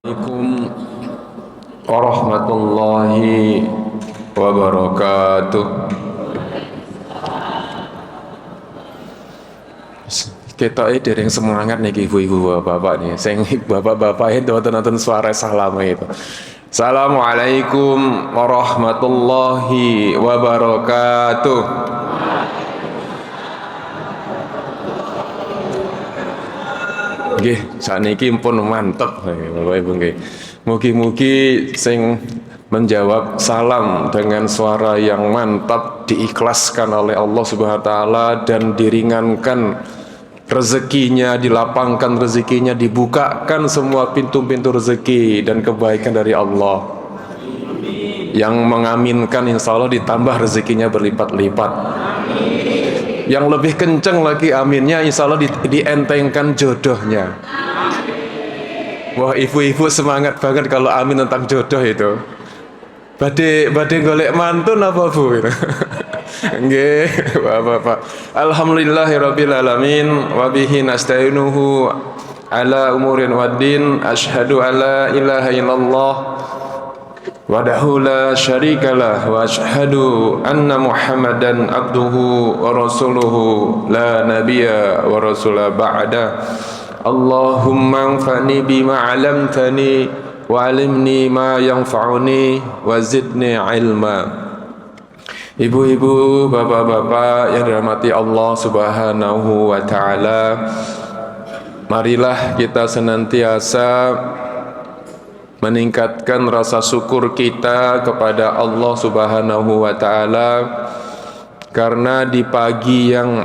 Assalamualaikum warahmatullahi wabarakatuh. Kita dereng semangat nih ibu-ibu bapak-bapak nih. Sing bapak-bapak itu nonton suara salam itu. Assalamualaikum warahmatullahi wabarakatuh. Nggih, sakniki pun mantep Bapak Ibu nggih. Mugi-mugi sing menjawab salam dengan suara yang mantap diikhlaskan oleh Allah Subhanahu wa taala dan diringankan rezekinya, dilapangkan rezekinya, dibukakan semua pintu-pintu rezeki dan kebaikan dari Allah. Yang mengaminkan insya Allah ditambah rezekinya berlipat-lipat. Yang lebih kenceng lagi aminnya insya Allah dientengkan jodohnya. Wah, ibu-ibu semangat banget kalau amin tentang jodoh itu. Bade golek mantun apa Bu? Nggih, Bapak-bapak. Alhamdulillahirabbil alamin wa bihi nasta'inuhu ala umurin waddin. Asyhadu alla ilaha illallah wahdahu la syarikalah wa asyhadu anna Muhammadan abduhu wa rasuluhu la nabiyya wa rasula ba'da. Allahumma anfa'ni bima 'allamtani wa 'allimni ma yanfa'uni wa zidni ilma. Ibu-ibu, bapak-bapak yang dirahmati Allah Subhanahu wa taala, marilah kita senantiasa meningkatkan rasa syukur kita kepada Allah Subhanahu wa taala karena di pagi yang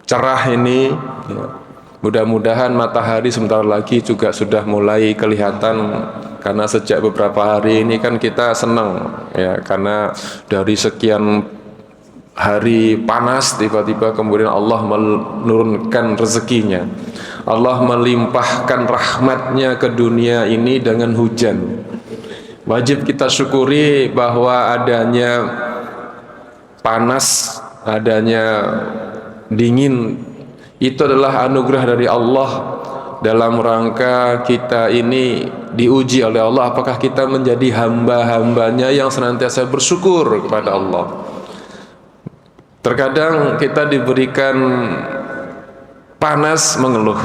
cerah ini ya, mudah-mudahan matahari sebentar lagi juga sudah mulai kelihatan, karena sejak beberapa hari ini kan kita senang ya, karena dari sekian hari panas tiba-tiba kemudian Allah menurunkan rezekinya. Allah melimpahkan rahmatnya ke dunia ini dengan hujan. Wajib kita syukuri bahwa adanya panas, adanya dingin, itu adalah anugerah dari Allah dalam rangka kita ini diuji oleh Allah apakah kita menjadi hamba-hambanya yang senantiasa bersyukur kepada Allah. Terkadang kita diberikan panas mengeluh.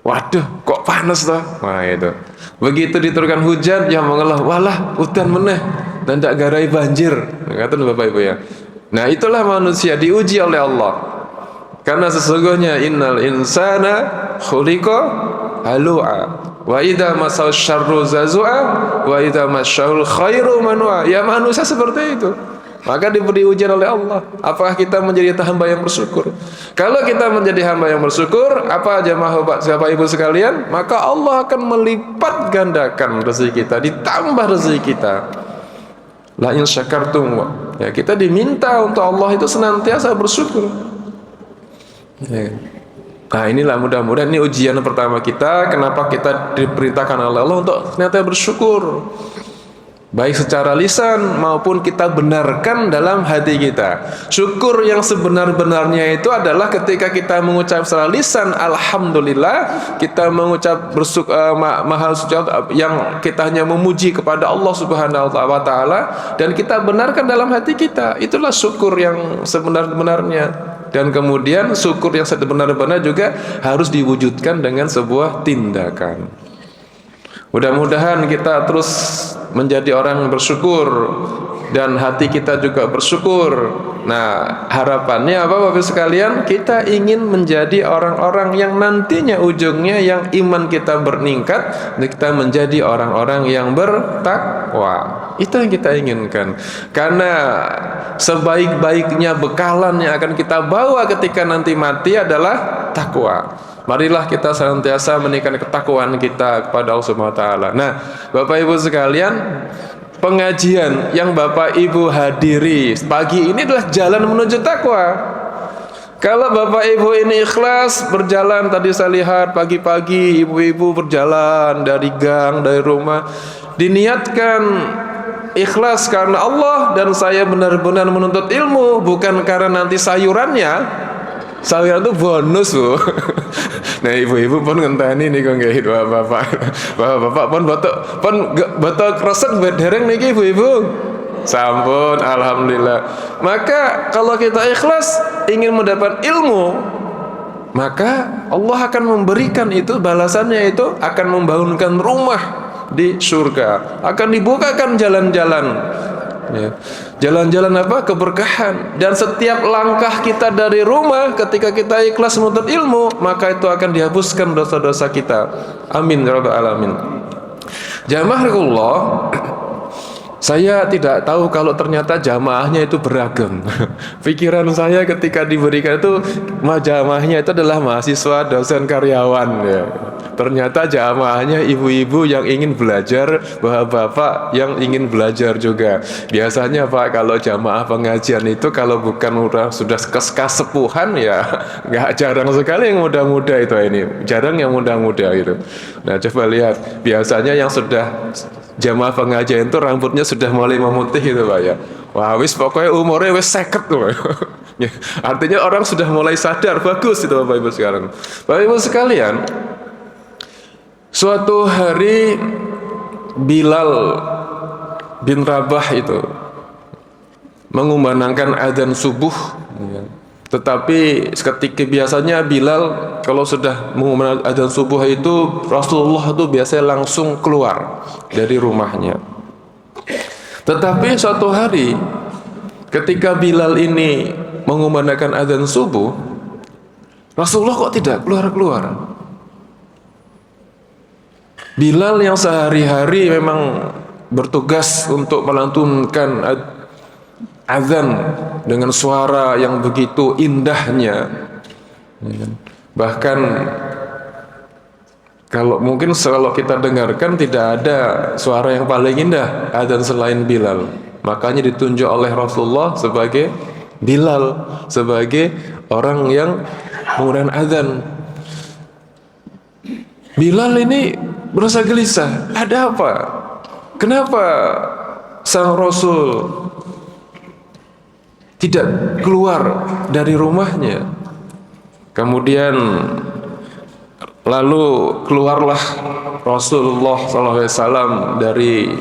Waduh, kok panas toh? Nah itu. Begitu diturunkan hujan yang mengeluh, walah udan meneh dan tak garai banjir. Kata Bapak Ibu ya. Nah itulah manusia diuji oleh Allah. Karena sesungguhnya innal insana khuliqa halu'a wa idza masal syarru zazua wa idza masyal khairu manua. Ya manusia seperti itu. Maka diberi ujian oleh Allah. Apakah kita menjadi hamba yang bersyukur? Kalau kita menjadi hamba yang bersyukur, apa jamaah Bapak Ibu sekalian? Maka Allah akan melipat gandakan rezeki kita, ditambah rezeki kita. La in syakartum. Ya, kita diminta untuk Allah itu senantiasa bersyukur. Ya. Nah inilah mudah-mudahan ini ujian pertama kita. Kenapa kita diperintahkan oleh Allah untuk senantiasa bersyukur, baik secara lisan maupun kita benarkan dalam hati kita. Syukur yang sebenar-benarnya itu adalah ketika kita mengucap secara lisan alhamdulillah, kita mengucap mahal suci yang kita hanya memuji kepada Allah Subhanahu wa taala dan kita benarkan dalam hati kita. Itulah syukur yang sebenar-benarnya. Dan kemudian syukur yang sebenar-benar juga harus diwujudkan dengan sebuah tindakan. Mudah-mudahan kita terus menjadi orang bersyukur dan hati kita juga bersyukur. Nah, harapannya apa Bapak sekalian? Kita ingin menjadi orang-orang yang nantinya ujungnya yang iman kita meningkat dan kita menjadi orang-orang yang bertakwa. Itu yang kita inginkan. Karena sebaik-baiknya bekalan yang akan kita bawa ketika nanti mati adalah takwa. Marilah kita senantiasa meningkatkan ketakwaan kita kepada Allah Subhanahu wa taala. Nah, Bapak Ibu sekalian, pengajian yang Bapak Ibu hadiri pagi ini adalah jalan menuju takwa. Kalau Bapak Ibu ini ikhlas berjalan, tadi saya lihat pagi-pagi ibu-ibu berjalan dari gang, dari rumah, diniatkan ikhlas karena Allah dan saya benar-benar menuntut ilmu, bukan karena nanti sayurannya Sawiran itu bonus, Bu. Nah, ibu-ibu pun ngenteni nih kok nggih bapak. Bapak pun botok resek dereng niki ibu-ibu. Sampun, alhamdulillah. Maka kalau kita ikhlas ingin mendapat ilmu, maka Allah akan memberikan itu, balasannya itu akan membangunkan rumah di surga, akan dibukakan jalan-jalan, ya. Jalan-jalan apa? Keberkahan. Dan setiap langkah kita dari rumah ketika kita ikhlas menuntut ilmu, maka itu akan dihapuskan dosa-dosa kita. Amin ya rabbal alamin. Jamaahullah, saya tidak tahu kalau ternyata jamaahnya itu beragam. Pikiran saya ketika diberikan itu jamaahnya itu adalah mahasiswa, dosen, karyawan, ya. Ternyata jamaahnya ibu-ibu yang ingin belajar, bapak-bapak yang ingin belajar juga. Biasanya Pak, kalau jamaah pengajian itu kalau bukan sudah kesepuhan, ya nggak, jarang sekali yang muda-muda itu ini. Jarang yang muda-muda itu. Nah, coba lihat, biasanya yang sudah jamaah pengajian itu rambutnya sudah mulai memutih gitu Pak, ya. Wah, wis pokoknya umurnya wis 50 tuh. Ya, artinya orang sudah mulai sadar, bagus itu Bapak Ibu sekarang. Bapak Ibu sekalian, suatu hari Bilal bin Rabah itu mengumandangkan adzan subuh, ya. Tetapi ketika biasanya Bilal kalau sudah mengumandangkan adzan subuh itu, Rasulullah itu biasanya langsung keluar dari rumahnya. Tetapi suatu hari ketika Bilal ini mengumandangkan adzan subuh, Rasulullah kok tidak keluar-keluar. Bilal yang sehari-hari memang bertugas untuk melantunkan azan dengan suara yang begitu indahnya, bahkan kalau kita dengarkan tidak ada suara yang paling indah azan selain Bilal. Makanya ditunjuk oleh Rasulullah sebagai Bilal, sebagai orang yang mengumandangkan azan. Bilal ini merasa gelisah, ada apa? Kenapa sang Rasul tidak keluar dari rumahnya? Kemudian lalu keluarlah Rasulullah SAW dari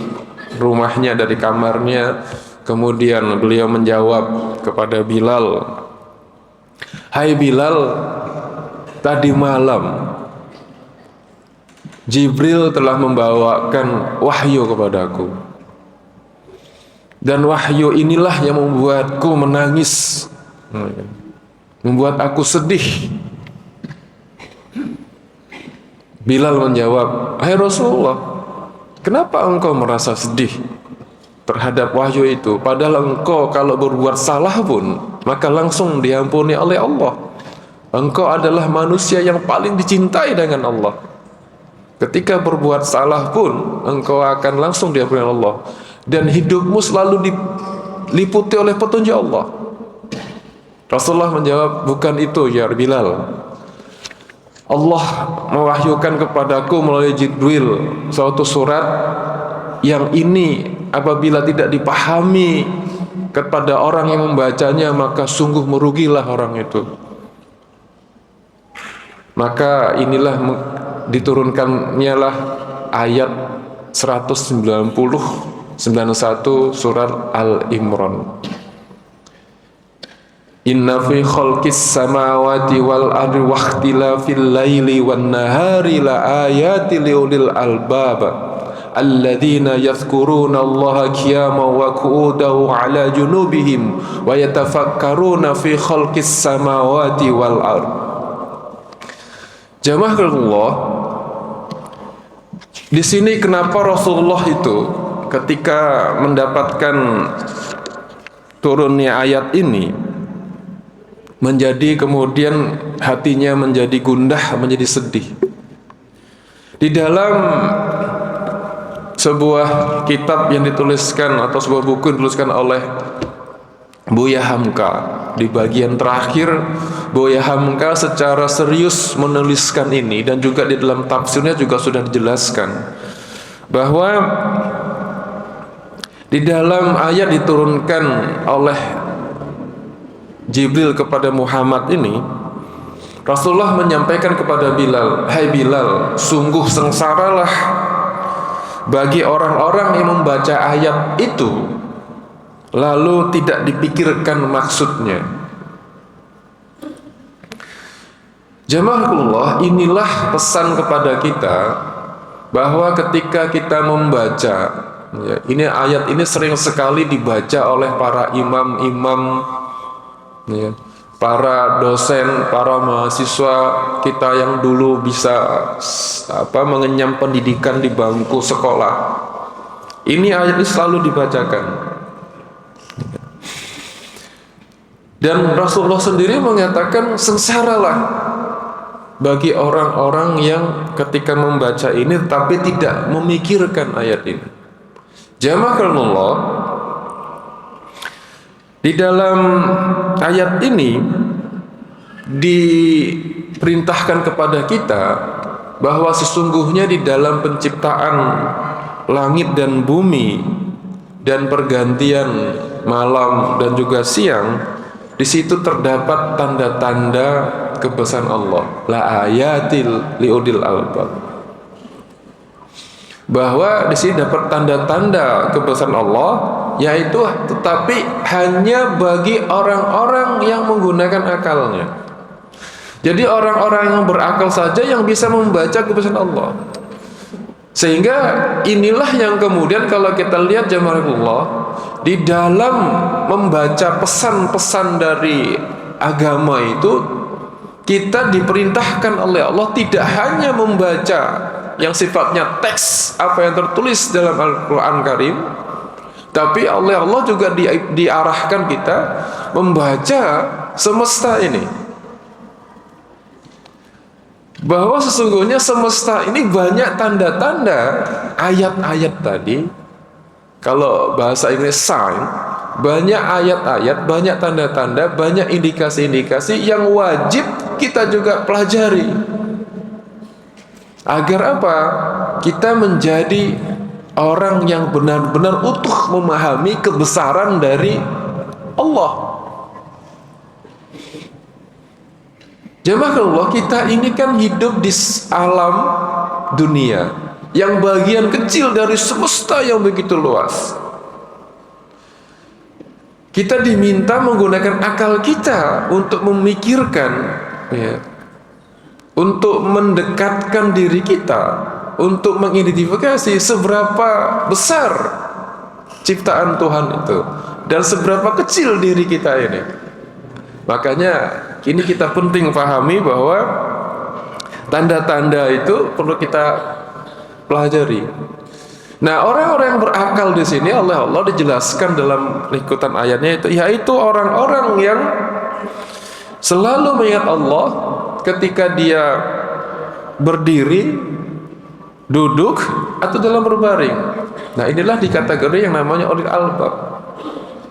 rumahnya, dari kamarnya. Kemudian beliau menjawab kepada Bilal, "Hai Bilal, tadi malam Jibril telah membawakan wahyu kepadaku, dan wahyu inilah yang membuatku menangis, membuat aku sedih." Bilal menjawab, "Hai Rasulullah, kenapa engkau merasa sedih terhadap wahyu itu? Padahal engkau kalau berbuat salah pun maka langsung diampuni oleh Allah. Engkau adalah manusia yang paling dicintai dengan Allah. Ketika berbuat salah pun engkau akan langsung diampuni Allah, dan hidupmu selalu diliputi oleh petunjuk Allah." Rasulullah menjawab, "Bukan itu ya Bilal. Allah mewahyukan kepadaku melalui Jibril suatu surat yang ini apabila tidak dipahami kepada orang yang membacanya, maka sungguh merugilah orang itu. Maka inilah diturunkannya lah ayat 191 surat Al-Imran. Inna fi khalqis samawati wal ardi wa ikhtilafil laili wan nahari la ayatin liulil albab alladzina yadhkuruna Allaha qiyaman wa qu'udan ala junubihim wa yatafakkaruna fi khalqis samawati wal ardi. Jamaah Allah, di sini kenapa Rasulullah itu ketika mendapatkan turunnya ayat ini menjadi kemudian hatinya menjadi gundah, menjadi sedih. Di dalam sebuah kitab yang dituliskan atau sebuah buku yang dituliskan oleh Buya Hamka, di bagian terakhir Buya Hamka secara serius menuliskan ini, dan juga di dalam tafsirnya juga sudah dijelaskan bahwa di dalam ayat diturunkan oleh Jibril kepada Muhammad ini, Rasulullah menyampaikan kepada Bilal, "Hai Bilal, sungguh sengsaralah bagi orang-orang yang membaca ayat itu lalu tidak dipikirkan maksudnya." Jamaahullah, inilah pesan kepada kita bahwa ketika kita membaca, ya, ini ayat ini sering sekali dibaca oleh para imam-imam, ya, para dosen, para mahasiswa kita yang dulu bisa mengenyam pendidikan di bangku sekolah. Ini ayat ini selalu dibacakan. Dan Rasulullah sendiri mengatakan, sengsaralah bagi orang-orang yang ketika membaca ini tapi tidak memikirkan ayat ini. Jamaahullah, di dalam ayat ini diperintahkan kepada kita bahwa sesungguhnya di dalam penciptaan langit dan bumi dan pergantian malam dan juga siang, di situ terdapat tanda-tanda kebesaran Allah. La ayatil liudil albab. Bahwa di sini dapat tanda-tanda kebesaran Allah, yaitu tetapi hanya bagi orang-orang yang menggunakan akalnya. Jadi orang-orang yang berakal saja yang bisa membaca kebesaran Allah. Sehingga inilah yang kemudian kalau kita lihat jamaahullah, di dalam membaca pesan-pesan dari agama itu, kita diperintahkan oleh Allah tidak hanya membaca yang sifatnya teks apa yang tertulis dalam Al-Quran Karim, tapi oleh Allah juga diarahkan kita membaca semesta ini. Bahwa sesungguhnya semesta ini banyak tanda-tanda ayat-ayat tadi. Kalau bahasa Inggris sign, banyak ayat-ayat, banyak tanda-tanda, banyak indikasi-indikasi yang wajib kita juga pelajari. Agar apa? Kita menjadi orang yang benar-benar utuh memahami kebesaran dari Allah. Jamaahullah, kita ini kan hidup di alam dunia yang bagian kecil dari semesta yang begitu luas. Kita diminta menggunakan akal kita untuk memikirkan, ya, untuk mendekatkan diri kita, untuk mengidentifikasi seberapa besar ciptaan Tuhan itu dan seberapa kecil diri kita ini. Makanya ini kita penting pahami bahwa tanda-tanda itu perlu kita pelajari. Nah, orang-orang yang berakal di sini oleh Allah dijelaskan dalam ikutan ayatnya itu, yaitu orang-orang yang selalu mengingat Allah ketika dia berdiri, duduk, atau dalam berbaring. Nah, inilah di kategori yang namanya ulil albab.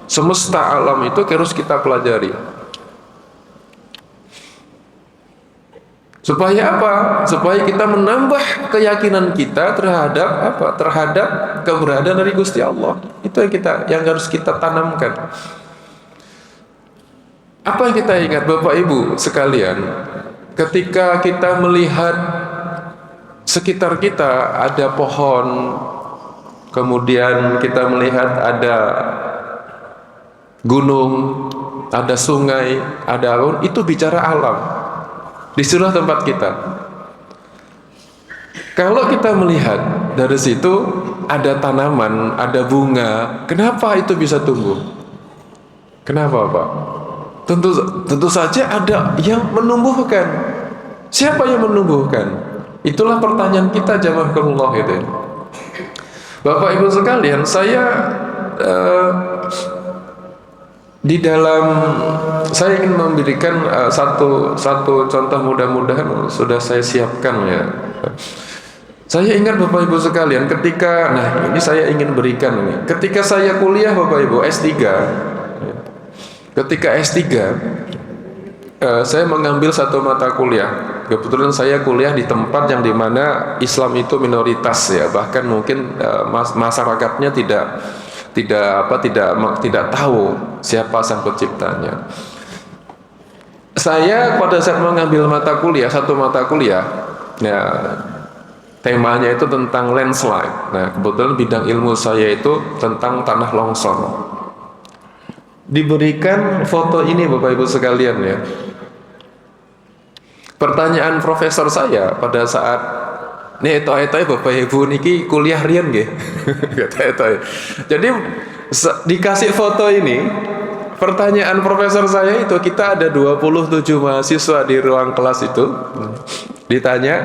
Semesta alam itu harus kita pelajari. Supaya apa? Supaya kita menambah keyakinan kita terhadap apa? Terhadap keberadaan dari Gusti Allah. Itu yang harus kita tanamkan. Apa yang kita ingat Bapak Ibu sekalian? Ketika kita melihat sekitar kita ada pohon, kemudian kita melihat ada gunung, ada sungai, ada air, itu bicara alam. Disitulah tempat kita. Kalau kita melihat dari situ ada tanaman, ada bunga, kenapa itu bisa tumbuh? Kenapa, Pak? Tentu saja ada yang menumbuhkan. Siapa yang menumbuhkan? Itulah pertanyaan kita jamaahullah itu. Bapak Ibu sekalian, saya saya ingin memberikan satu contoh, mudah-mudahan sudah saya siapkan ya. Saya ingat Bapak Ibu sekalian, ini saya ingin berikan ini. Ketika saya kuliah Bapak Ibu S3, ketika S3 saya mengambil satu mata kuliah. Kebetulan saya kuliah di tempat yang dimana Islam itu minoritas ya, bahkan mungkin masyarakatnya tidak tahu siapa sang penciptanya. Saya pada saat mengambil mata kuliah, satu mata kuliah, ya temanya itu tentang landslide. Nah, kebetulan bidang ilmu saya itu tentang tanah longsor. Diberikan foto ini Bapak Ibu sekalian ya. Pertanyaan profesor saya pada saat nih itu Bapak Ibu niki kuliah rian nggih. Jadi dikasih foto ini, pertanyaan profesor saya itu, kita ada 27 mahasiswa di ruang kelas itu, ditanya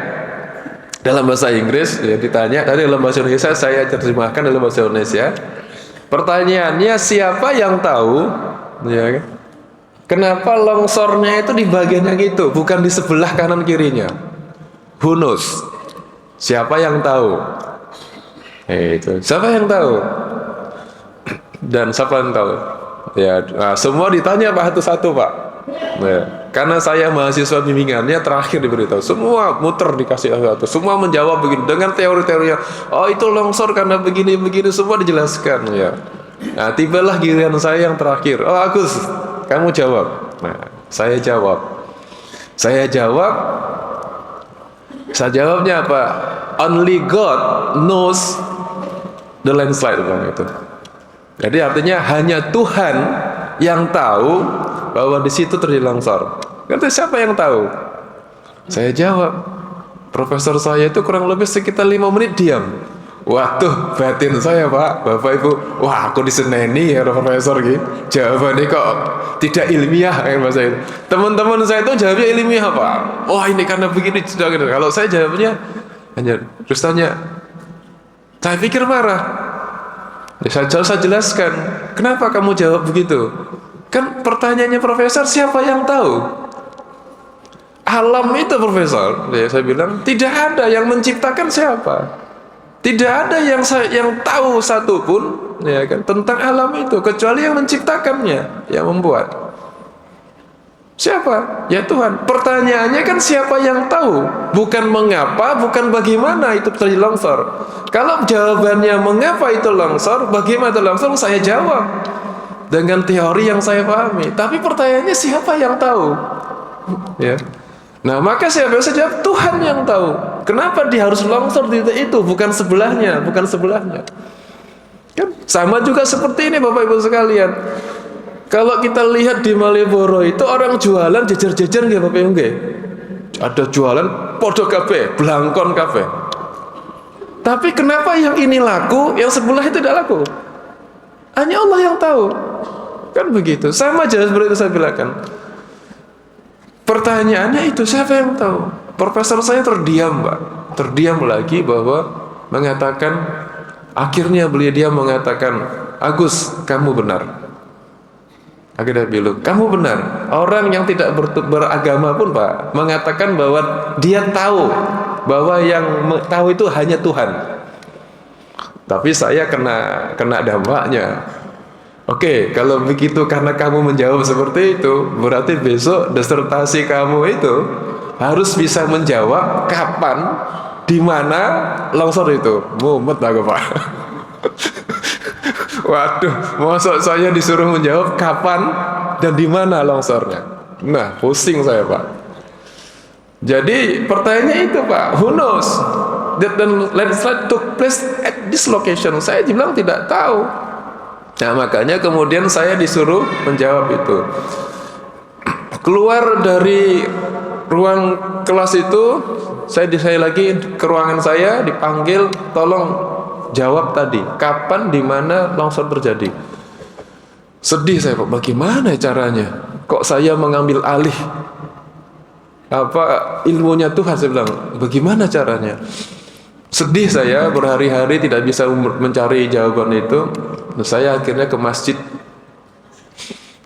dalam bahasa Inggris, ya ditanya, tadi dalam bahasa Indonesia saya terjemahkan dalam bahasa Indonesia. Pertanyaannya, siapa yang tahu, ya kan? Kenapa longsornya itu di bagian yang itu, bukan di sebelah kanan kirinya? Who knows? Siapa yang tahu? Itu. Siapa yang tahu? Dan siapa yang tahu? Ya, nah, semua ditanya Pak satu-satu Pak. Ya, karena saya mahasiswa bimbingannya terakhir diberitahu, semua muter dikasih satu, semua menjawab begini dengan teori-teorinya. Oh itu longsor karena begini-begini, semua dijelaskan ya. Nah tibalah giliran saya yang terakhir. Oh Agus, kamu jawab. Nah saya jawabnya apa? Only God knows the landslide bang itu. Jadi artinya hanya Tuhan yang tahu bahwa di situ terjadi longsor. Kata siapa yang tahu? Saya jawab. Profesor saya itu kurang lebih sekitar 5 menit diam. Waduh, batin saya Pak, Bapak Ibu. Wah, aku diseneni ya profesor gitu. Jawabannya kok tidak ilmiah kayak bahasa itu. Teman-teman saya itu jawabnya ilmiah Pak. Wah, ini karena begini sudah gitu. Kalau saya jawabnya hanya terus tanya. Saya pikir marah. Ya, saya jelaskan, kenapa kamu jawab begitu? Kan pertanyaannya profesor, siapa yang tahu? Alam itu profesor. Ya, saya bilang, tidak ada yang menciptakan siapa. Tidak ada yang tahu satupun ya kan, tentang alam itu, kecuali yang menciptakannya, yang membuat. Siapa? Ya Tuhan. Pertanyaannya kan siapa yang tahu? Bukan mengapa, bukan bagaimana itu terjadi longsor. Kalau jawabannya mengapa itu longsor, bagaimana itu longsor, saya jawab dengan teori yang saya pahami. Tapi pertanyaannya siapa yang tahu? Ya. Nah maka saya biasa jawab Tuhan yang tahu. Kenapa dia harus longsor di titik itu, bukan sebelahnya, bukan sebelahnya. Kan sama juga seperti ini Bapak Ibu sekalian. Kalau kita lihat di Malioboro itu orang jualan jejer-jejer nggih Bapak Ibu nggih. Ada jualan podo kafe, blangkon kafe. Tapi kenapa yang ini laku, yang sebelah itu tidak laku? Hanya Allah yang tahu. Kan begitu. Sama aja seperti itu saya bilang. Pertanyaannya itu siapa yang tahu? Profesor saya terdiam, Pak. Terdiam lagi bahwa mengatakan, akhirnya dia mengatakan, Agus, kamu benar. Akhirnya bilang, kamu benar. Orang yang tidak beragama pun, Pak, mengatakan bahwa dia tahu bahwa yang tahu itu hanya Tuhan. Tapi saya kena dampaknya. Oke, kalau begitu karena kamu menjawab seperti itu, berarti besok disertasi kamu itu harus bisa menjawab kapan, di mana longsor itu. Mumet aku Pak. Waduh, maksud saya disuruh menjawab kapan dan di mana longsornya. Nah, pusing saya Pak. Jadi pertanyaannya itu Pak, who knows that the landslide took place at this location? Saya bilang tidak tahu. Nah makanya kemudian saya disuruh menjawab itu. Keluar dari ruang kelas itu, saya lagi ke ruangan saya, dipanggil, tolong jawab tadi, kapan, di mana longsor terjadi. Sedih saya Pak, bagaimana caranya? Kok saya mengambil alih ilmunya Tuhan? Saya bilang, bagaimana caranya? Sedih saya, berhari-hari tidak bisa mencari jawaban itu. Saya akhirnya ke masjid.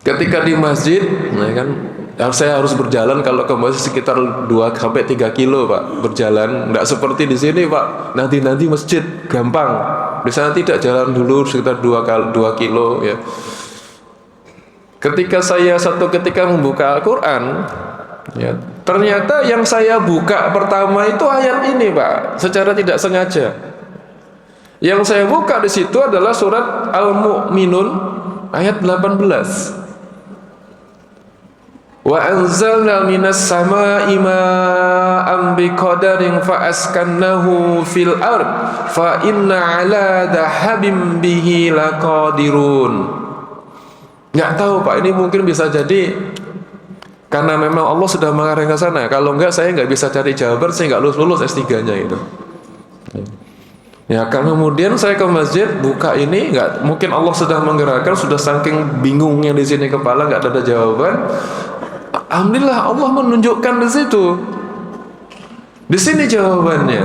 Ketika di masjid, nah kan, saya harus berjalan kalau ke masjid sekitar 2-3 kilo Pak, berjalan. Tidak seperti di sini Pak, nanti masjid gampang. Di sana tidak, jalan dulu sekitar 2 kilo ya. Ketika saya ketika membuka Al-Quran, ya, ternyata yang saya buka pertama itu ayat ini Pak, secara tidak sengaja. Yang saya buka di situ adalah surat Al-Mu'minun ayat 18. Wa anzalna minas samaa'i ma'an biqadarin fa askannahu fil ard fa inna 'ala dhahabin bihi laqadirun. Nggak tahu Pak, ini mungkin bisa jadi karena memang Allah sudah mengarahkan ke sana. Kalau enggak saya nggak bisa cari jawaban, saya nggak lulus S3-nya itu. Ya, karena kemudian saya ke masjid buka ini, nggak mungkin Allah sudah menggerakkan, sudah saking bingungnya di sini kepala nggak ada jawaban. Alhamdulillah Allah menunjukkan di situ. Di sini jawabannya.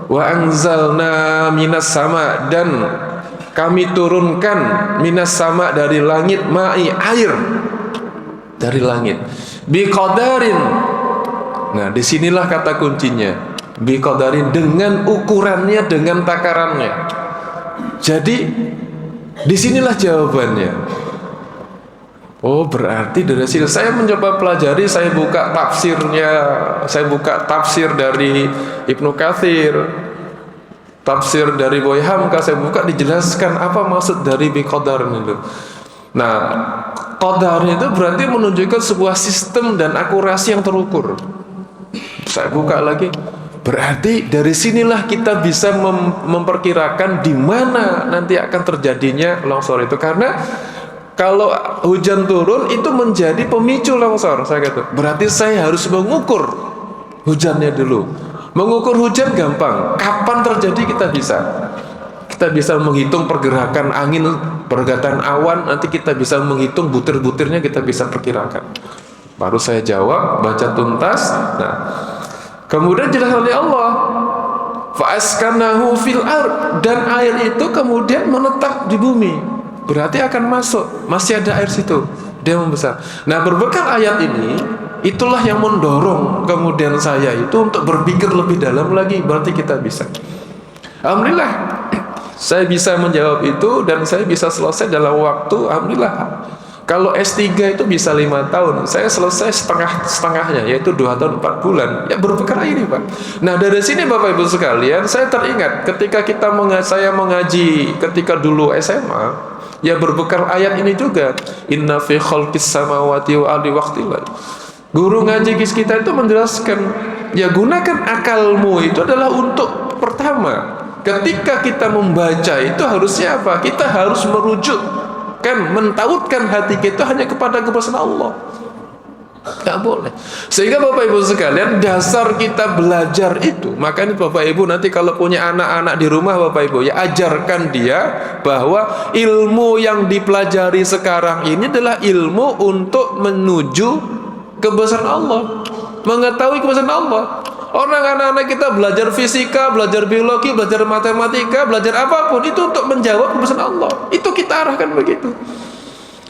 Wa anzalna minas sama, dan kami turunkan minas sama dari langit, ma'i air dari langit. Biqadarin. Nah, disinilah kata kuncinya. Biqadarin, dengan ukurannya, dengan takarannya. Jadi disinilah jawabannya. Oh, berarti dari sini saya mencoba pelajari, saya buka tafsirnya, saya buka tafsir dari Ibnu Katsir, tafsir dari Boy Hamka, saya buka dijelaskan apa maksud dari biqadar itu. Nah, qadar itu berarti menunjukkan sebuah sistem dan akurasi yang terukur. Saya buka lagi, berarti dari sinilah kita bisa memperkirakan di mana nanti akan terjadinya longsor itu, karena kalau hujan turun itu menjadi pemicu longsor. Saya kata, berarti saya harus mengukur hujannya dulu. Mengukur hujan gampang, kapan terjadi kita bisa menghitung pergerakan angin, pergerakan awan, nanti kita bisa menghitung butir-butirnya, kita bisa perkirakan. Baru saya jawab, baca tuntas. Nah, kemudian jelas oleh Allah, fa'askanahu fil ard, dan air itu kemudian menetap di bumi. Berarti akan masuk, masih ada air situ, dia membesar. Nah, berbekal ayat ini, itulah yang mendorong kemudian saya itu untuk berpikir lebih dalam lagi. Berarti kita bisa. Alhamdulillah, saya bisa menjawab itu dan saya bisa selesai dalam waktu. Alhamdulillah. Kalau S3 itu bisa 5 tahun, saya selesai setengahnya, yaitu 2 tahun 4 bulan. Ya, berbekal ini Pak. Nah, dari sini Bapak Ibu sekalian, saya teringat ketika saya mengaji ketika dulu SMA. Ya, berbekal ayat ini juga, inna fi khalqis samawati wa ardi waqtillah. Guru ngaji kita itu menjelaskan, ya gunakan akalmu itu adalah untuk pertama, ketika kita membaca itu harusnya apa? Kita harus merujukkan, mentautkan hati kita hanya kepada kebesaran Allah. Tidak boleh. Sehingga Bapak Ibu sekalian, dasar kita belajar itu, makanya Bapak Ibu nanti kalau punya anak-anak di rumah Bapak Ibu, ya ajarkan dia bahwa ilmu yang dipelajari sekarang ini adalah ilmu untuk menuju kebesaran Allah, mengetahui kebesaran Allah. Orang anak-anak kita belajar fisika, belajar biologi, belajar matematika, belajar apapun itu untuk menjawab kebesaran Allah. Itu kita arahkan begitu.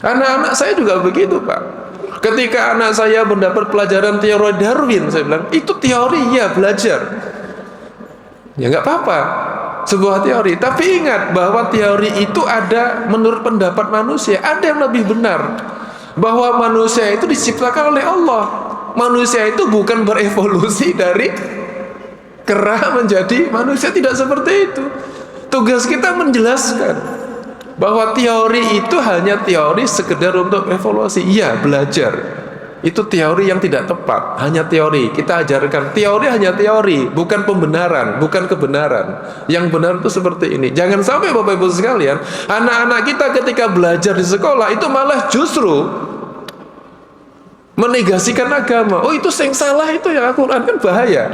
Anak-anak saya juga begitu Pak. Ketika anak saya mendapat pelajaran teori Darwin, saya bilang, itu teori ya, belajar. Ya nggak apa-apa, sebuah teori. Tapi ingat bahwa teori itu ada menurut pendapat manusia, ada yang lebih benar. Bahwa manusia itu diciptakan oleh Allah. Manusia itu bukan berevolusi dari kera menjadi manusia, tidak seperti itu. Tugas kita menjelaskan bahwa teori itu hanya teori sekedar untuk evaluasi. Iya, belajar. Itu teori yang tidak tepat, hanya teori. Kita ajarkan teori hanya teori, bukan pembenaran, bukan kebenaran. Yang benar itu seperti ini. Jangan sampai Bapak Ibu sekalian, anak-anak kita ketika belajar di sekolah itu malah justru menegasikan agama. Oh, itu yang salah itu yang Al-Quran, kan bahaya.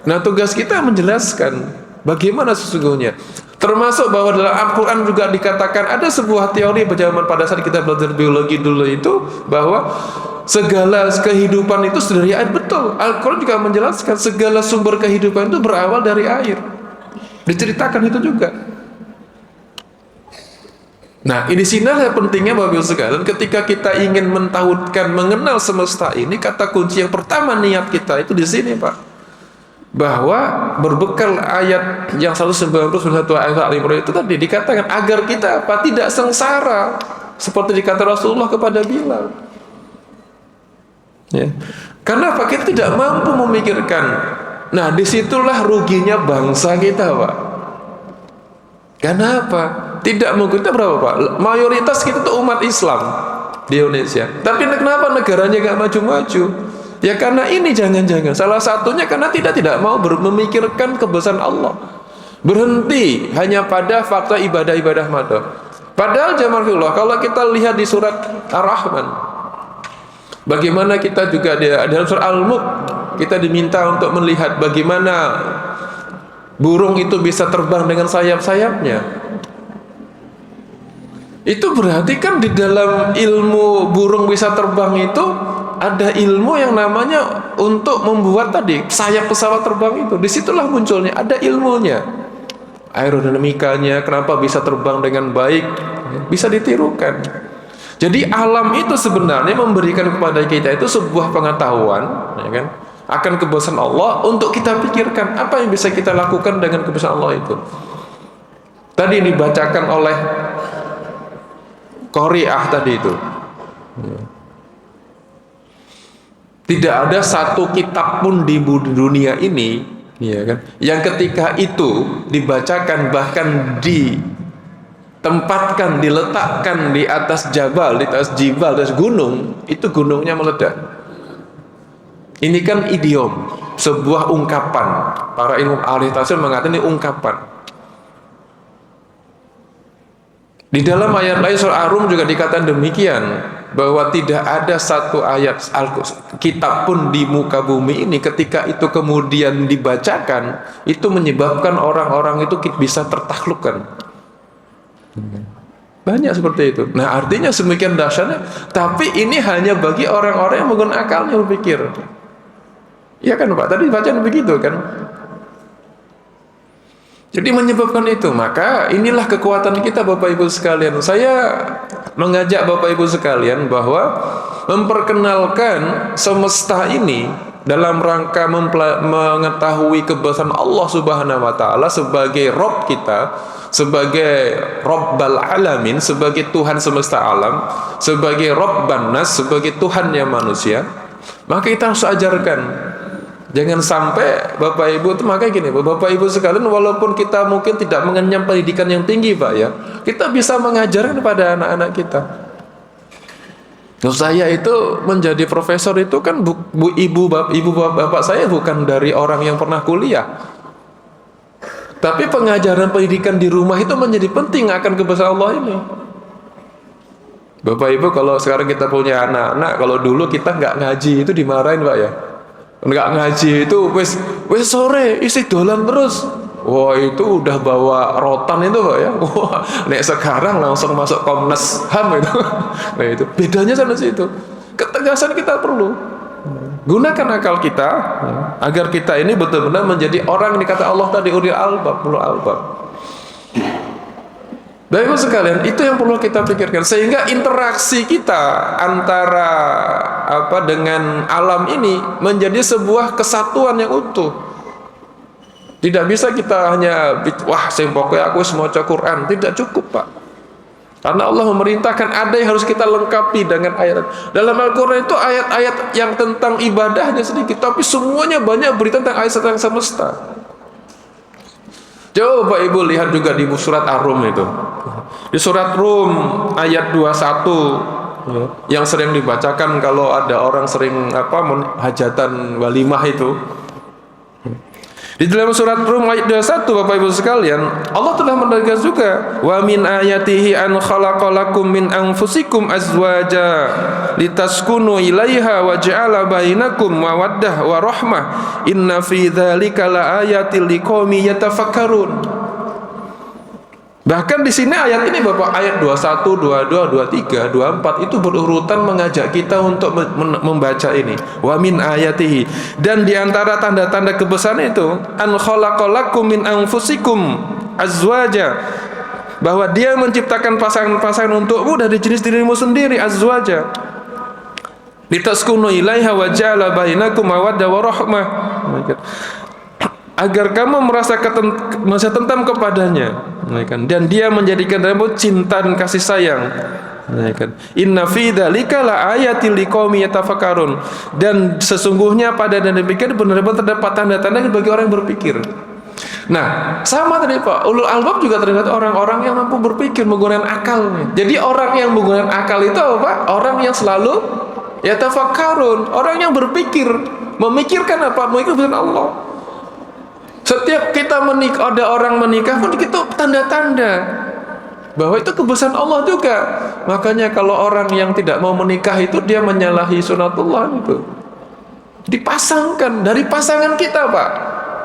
Nah, tugas kita menjelaskan bagaimana sesungguhnya. Termasuk bahwa dalam Al-Quran juga dikatakan ada sebuah teori zaman pada saat kita belajar biologi dulu itu, bahwa segala kehidupan itu dari air. Betul, Al-Quran juga menjelaskan segala sumber kehidupan itu berawal dari air. Diceritakan itu juga. Nah, ini sinilah pentingnya Bapak Ibu sekalian, ketika kita ingin mentauhidkan, mengenal semesta ini, kata kunci yang pertama niat kita itu di sini Pak. Bahwa berbekal ayat yang 191 ayat Al-Imran itu tadi dikatakan agar kita apa? Tidak sengsara, seperti dikata Rasulullah kepada Bilal. Ya. Karena apa? Kita tidak mampu memikirkan. Nah, disitulah ruginya bangsa kita Pak. Karena apa? Tidak mungkin, kita berapa Pak? Mayoritas kita itu umat Islam. di Indonesia. Tapi kenapa negaranya gak maju-maju? Ya karena ini jangan-jangan salah satunya karena tidak mau memikirkan kebesaran Allah. Berhenti hanya pada fakta ibadah-ibadah mata. Padahal jazakallahu, kalau kita lihat di surat Ar-Rahman, bagaimana kita juga dalam surat Al-Mulk kita diminta untuk melihat bagaimana burung itu bisa terbang dengan sayap-sayapnya. Itu berarti kan di dalam ilmu burung bisa terbang itu ada ilmu yang namanya untuk membuat tadi sayap pesawat terbang itu. Disitulah munculnya, ada ilmunya. Aerodinamikanya, kenapa bisa terbang dengan baik, bisa ditirukan. Jadi alam itu sebenarnya memberikan kepada kita itu sebuah pengetahuan, ya kan, akan kebesaran Allah untuk kita pikirkan apa yang bisa kita lakukan dengan kebesaran Allah itu. Tadi dibacakan oleh Qari'ah tadi itu. Tidak ada satu kitab pun di dunia ini, ya kan, yang ketika itu dibacakan bahkan ditempatkan, diletakkan di atas jabal, di atas jibal, di atas gunung, itu gunungnya meledak. Ini kan idiom, sebuah ungkapan. Para ilmu ahli tafsir mengatakan ini ungkapan. Di dalam ayat lain surah Ar-Rum juga dikatakan demikian, bahwa tidak ada satu ayat kitab pun di muka bumi ini ketika itu kemudian dibacakan itu menyebabkan orang-orang itu bisa tertaklukkan. Banyak seperti itu. Nah, artinya semakin dahsyatnya, tapi ini hanya bagi orang-orang yang menggunakan akalnya berpikir. Iya kan Pak? Tadi bacaan begitu kan? Jadi menyebabkan itu, maka inilah kekuatan kita Bapak Ibu sekalian. Saya mengajak Bapak Ibu sekalian bahwa memperkenalkan semesta ini dalam rangka mengetahui kebesaran Allah Subhanahu wa taala sebagai Rabb kita, sebagai Rabbal Alamin, sebagai Tuhan semesta alam, sebagai Rabban Nas, sebagai Tuhannya manusia. Maka kita harus ajarkan. Jangan sampai Bapak Ibu itu, makanya gini Bapak Ibu sekalian, walaupun kita mungkin tidak mengenyam pendidikan yang tinggi Pak ya, kita bisa mengajarkan kepada anak-anak kita. Saya itu menjadi profesor itu kan ibu bapak saya bukan dari orang yang pernah kuliah. Tapi pengajaran pendidikan di rumah itu menjadi penting akan kebesaran Allah ini. Bapak Ibu, kalau sekarang kita punya anak-anak, kalau dulu kita nggak ngaji itu dimarahin Pak ya. Nggak ngaji itu wes sore isi dolan terus. Wah, itu udah bawa rotan itu Pak ya. Wah, nek sekarang langsung masuk Komnas HAM itu. Nah, itu bedanya sana situ. Ketegasan kita perlu. Gunakan akal kita agar kita ini betul-betul menjadi orang yang dikata Allah tadi, ulil albab, ulul albab. Bapak sekalian, itu yang perlu kita pikirkan, sehingga interaksi kita antara dengan alam ini menjadi sebuah kesatuan yang utuh. Tidak bisa kita hanya pokoknya aku semua baca Quran, tidak cukup Pak. Karena Allah memerintahkan ada yang harus kita lengkapi dengan ayat. Dalam Al-Quran itu ayat-ayat yang tentang ibadahnya sedikit, tapi semuanya banyak berita tentang ayat tentang semesta. Coba Ibu lihat juga di surat Ar-Rum itu. Di surat Rum ayat 21 yang sering dibacakan kalau ada orang sering hajatan walimah itu. Di dalam surat Rum ayat 21 Bapak Ibu sekalian, Allah telah menegaskan juga, wa min ayatihi an khalaqalakum min anfusikum azwaja litaskunu ilaiha wa ja'ala bainakum mawaddah wa rahmah inna fi dzalika laayatil liqaumin yatafakkarun. Bahkan di sini ayat ini Bapak, ayat 21, 22, 23, 24 itu berurutan mengajak kita untuk membaca ini. Wa min ayatihi, dan di antara tanda-tanda kebesaran itu an khalaqalakum min anfusikum azwaja, bahwa Dia menciptakan pasangan-pasangan untukmu dari jenis dirimu sendiri, azwaja. Litaskunu ilaiha wa ja'ala bainakum mawaddah wa rahmah, agar kamu merasa tentam kepadanya, dan Dia menjadikan dalammu cinta dan kasih sayang. Inna fi dzalika laayatil liqaumin yatafakkarun, dan sesungguhnya pada dan demikian benar-benar terdapat tanda-tanda bagi orang yang berpikir. Nah, sama tadi Pak, ulul albab juga terlihat orang-orang yang mampu berpikir menggunakan akalnya. Jadi orang yang menggunakan akal itu apa Pak? Orang yang selalu yatafakkarun, orang yang berpikir, memikirkan apa? Memikirkan Allah. Setiap kita menikah, ada orang menikah pun itu tanda-tanda bahwa itu kebesaran Allah juga. Makanya kalau orang yang tidak mau menikah itu dia menyalahi sunatullah itu. Dipasangkan dari pasangan kita Pak,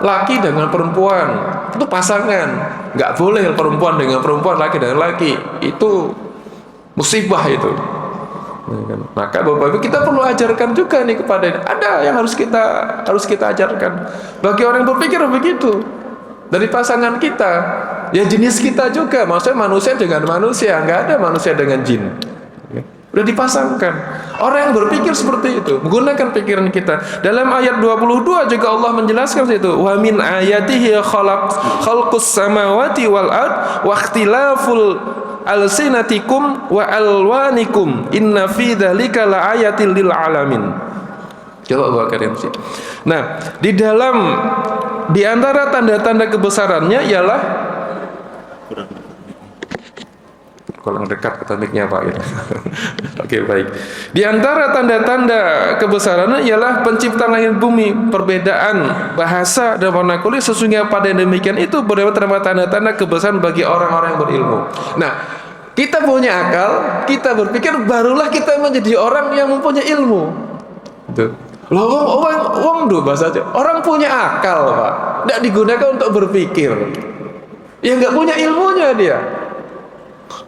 laki dengan perempuan itu pasangan, nggak boleh perempuan dengan perempuan, laki dengan laki, itu musibah itu. Maka Bapak Ibu kita perlu ajarkan juga nih kepada ada yang harus kita ajarkan bagi orang yang berpikir begitu dari pasangan kita, ya jenis kita juga, maksudnya manusia dengan manusia, nggak ada manusia dengan jin. Udah dipasangkan. Orang yang berpikir seperti itu menggunakan pikiran kita. Dalam ayat 22 juga Allah menjelaskan itu, wa min ayatihi khalqus samawati wal ard wa ikhtilaful alsinatikum wa alwanikum inna fi dzalika laayatil lil alamin. Coba Bapak kalian sih. Nah, di antara tanda-tanda kebesarannya ialah kurang dekat ketamiknya Pak gitu. Oke, baik. Di antara tanda-tanda kebesarannya ialah penciptaan langit bumi, perbedaan bahasa dan warna kulit. Sesungguhnya pada yang demikian itu beberapa tanda-tanda kebesaran bagi orang-orang yang berilmu. Nah, kita punya akal, kita berpikir, barulah kita menjadi orang yang mempunyai ilmu. Itu. Loh, wong do bahasa aja. Orang punya akal Pak, tidak digunakan untuk berpikir. Ya nggak punya ilmunya dia.